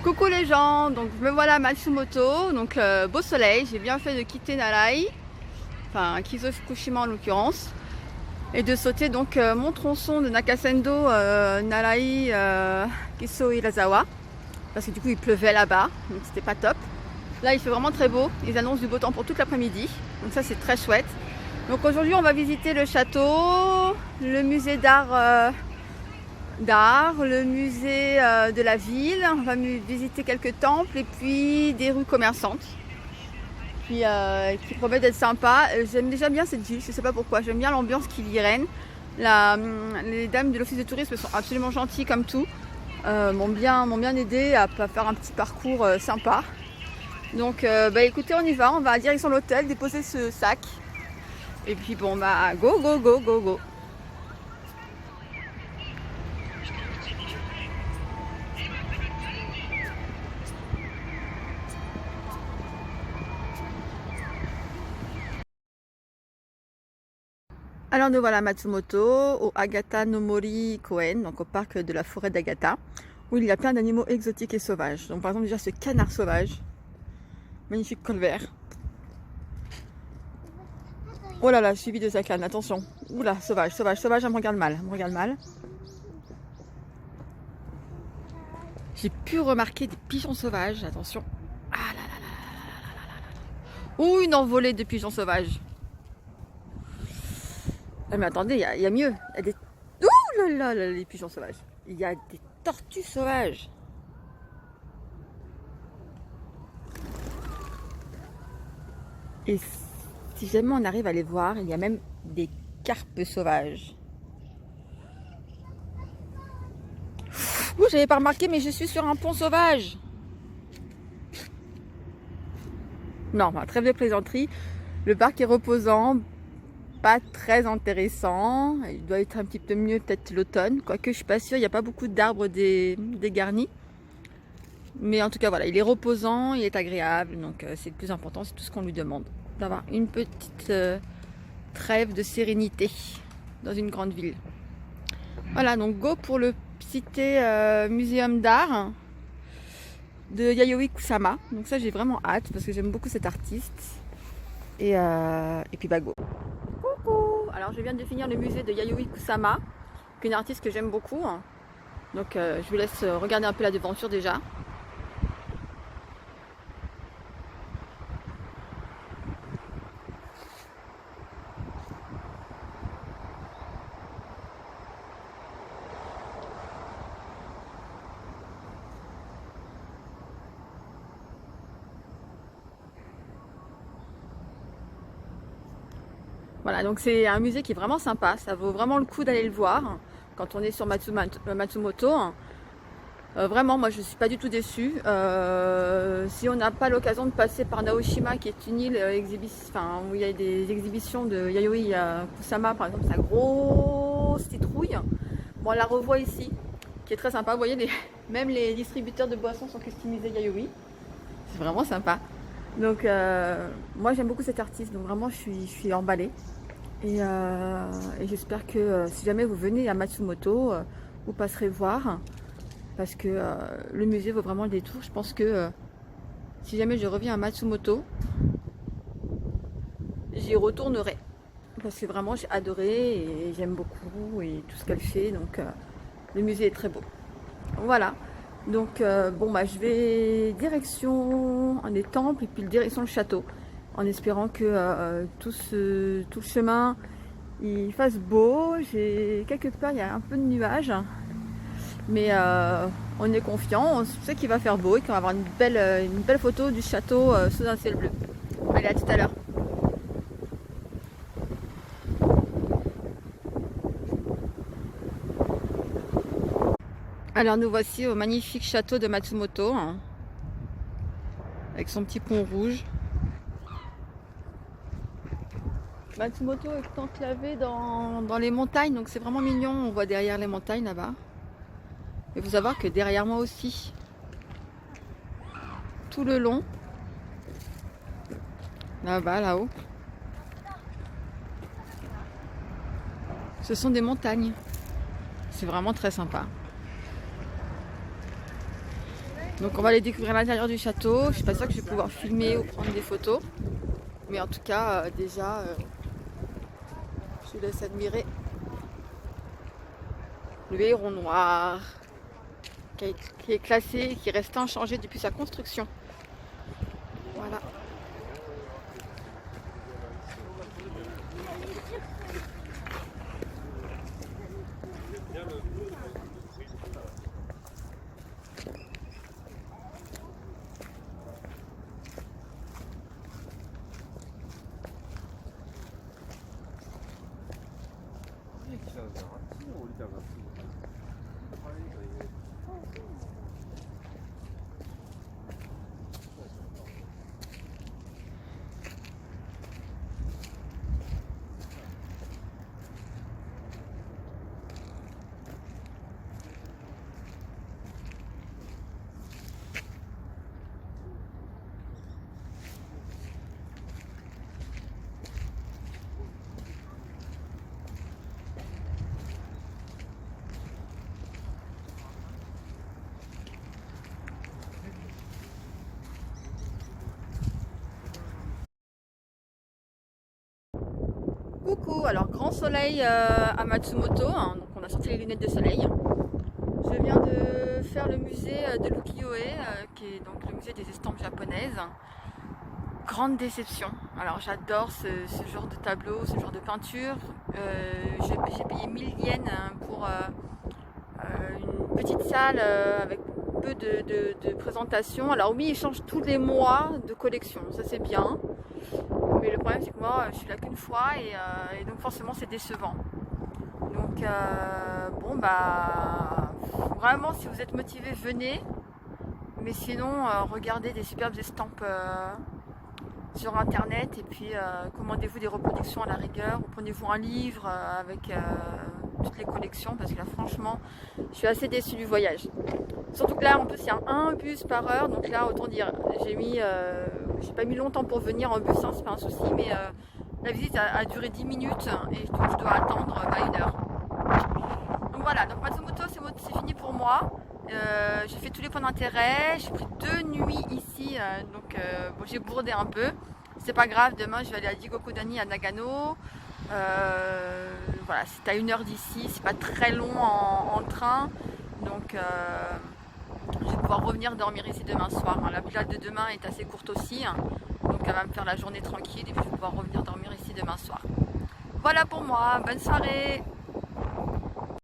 Coucou les gens, donc me voilà à Matsumoto, donc beau soleil, j'ai bien fait de quitter Narai, enfin Kizo Fukushima en l'occurrence, et de sauter donc mon tronçon de Nakasendo Narai Kiso Hirazawa, parce que du coup il pleuvait là-bas, donc c'était pas top. Là il fait vraiment très beau, ils annoncent du beau temps pour toute l'après-midi, donc ça c'est très chouette. Donc aujourd'hui on va visiter le château, le musée d'art, le musée de la ville, on va visiter quelques temples et puis des rues commerçantes qui promettent d'être sympas. J'aime déjà bien cette ville, je ne sais pas pourquoi, j'aime bien l'ambiance qui y règne. Les dames de l'office de tourisme sont absolument gentilles comme tout, m'ont bien aidé à faire un petit parcours sympa. Donc écoutez, on y va, on va à direction de l'hôtel, déposer ce sac et puis bon go go go go go. Alors nous voilà à Matsumoto, au Agata no Mori Koen, donc au parc de la forêt d'Agata, où il y a plein d'animaux exotiques et sauvages. Donc par exemple déjà ce canard sauvage, magnifique col vert. Oh là là, suivi de sa canne, attention. Oula, sauvage, elle me regarde mal, J'ai pu remarquer des pigeons sauvages, attention. Ah là là là là là là là. Ouh, une envolée de pigeons sauvages. Ah mais attendez, il y a mieux. Il y a des... Ouh là là, les pigeons sauvages. Il y a des tortues sauvages. Et si jamais on arrive à les voir, il y a même des carpes sauvages. Ouh, j'avais pas remarqué, mais je suis sur un pont sauvage. Non, trêve de plaisanterie. Le parc est reposant, pas très intéressant. Il doit être un petit peu mieux peut-être l'automne, quoique je suis pas sûre, il n'y a pas beaucoup d'arbres dégarnis. Mais en tout cas voilà, il est reposant, il est agréable, donc c'est le plus important, c'est tout ce qu'on lui demande. D'avoir une petite trêve de sérénité dans une grande ville. Voilà, donc go pour le cité muséum d'art de Yayoi Kusama. Donc ça j'ai vraiment hâte parce que j'aime beaucoup cet artiste. Et puis go. Coucou. Alors je viens de finir le musée de Yayoi Kusama, qui est une artiste que j'aime beaucoup. Donc je vous laisse regarder un peu la devanture déjà. Voilà, donc c'est un musée qui est vraiment sympa, ça vaut vraiment le coup d'aller le voir quand on est sur Matsumoto. Vraiment, moi je ne suis pas du tout déçue. Si on n'a pas l'occasion de passer par Naoshima, qui est une île où il y a des exhibitions de Yayoi Kusama, par exemple, sa grosse citrouille, bon, on la revoit ici, qui est très sympa. Vous voyez, même les distributeurs de boissons sont customisés Yayoi. C'est vraiment sympa. Donc moi j'aime beaucoup cet artiste, donc vraiment je suis emballée. Et j'espère que si jamais vous venez à Matsumoto, vous passerez voir. Parce que le musée vaut vraiment le détour. Je pense que si jamais je reviens à Matsumoto, j'y retournerai. Parce que vraiment j'ai adoré et j'aime beaucoup et tout ce qu'elle fait. Donc le musée est très beau. Voilà. Donc je vais direction des temples et puis direction le château. En espérant que tout le chemin il fasse beau. J'ai quelque part il y a un peu de nuages. Mais on est confiant, on sait qu'il va faire beau et qu'on va avoir une belle photo du château sous un ciel bleu. Allez, à tout à l'heure. Alors nous voici au magnifique château de Matsumoto, avec son petit pont rouge. Matsumoto est enclavé dans les montagnes, donc c'est vraiment mignon, on voit derrière les montagnes là-bas. Il faut savoir que derrière moi aussi, tout le long, là-bas, là-haut, ce sont des montagnes. C'est vraiment très sympa. Donc on va aller découvrir l'intérieur du château. Je suis pas sûre que je vais pouvoir filmer ou prendre des photos. Mais en tout cas, déjà, je vous laisse admirer le héron noir qui est classé et qui reste inchangé depuis sa construction. Voilà. Coucou, alors grand soleil à Matsumoto, hein, donc on a sorti les lunettes de soleil. Je viens de faire le musée de l'ukiyo-e, qui est donc le musée des estampes japonaises. Grande déception. Alors j'adore ce genre de tableau, ce genre de peinture. J'ai payé 1000 yens pour une petite salle avec peu de présentations. Alors oui, ils changent tous les mois de collection, ça c'est bien. Mais le problème c'est que moi je suis là qu'une fois et donc forcément c'est décevant. Donc bon bah vraiment si vous êtes motivé venez. Mais sinon regardez des superbes estampes sur internet et puis commandez-vous des reproductions à la rigueur ou prenez-vous un livre avec toutes les collections parce que là franchement je suis assez déçue du voyage. Surtout que là en plus il y a un bus par heure, donc là autant dire j'ai pas mis longtemps pour venir en bus, hein, c'est pas un souci, mais la visite a duré 10 minutes et donc je dois attendre 1 heure. Donc voilà, donc Matsumoto c'est fini pour moi. J'ai fait tous les points d'intérêt, j'ai pris 2 nuits ici, donc bon, j'ai bourdé un peu. C'est pas grave, demain je vais aller à Jigokudani à Nagano. Voilà, c'est à 1 heure d'ici, c'est pas très long en train. Donc je vais pouvoir revenir dormir ici demain soir. La plage de demain est assez courte aussi, hein, donc elle va me faire la journée tranquille et puis je vais pouvoir revenir dormir ici demain soir. Voilà pour moi, bonne soirée!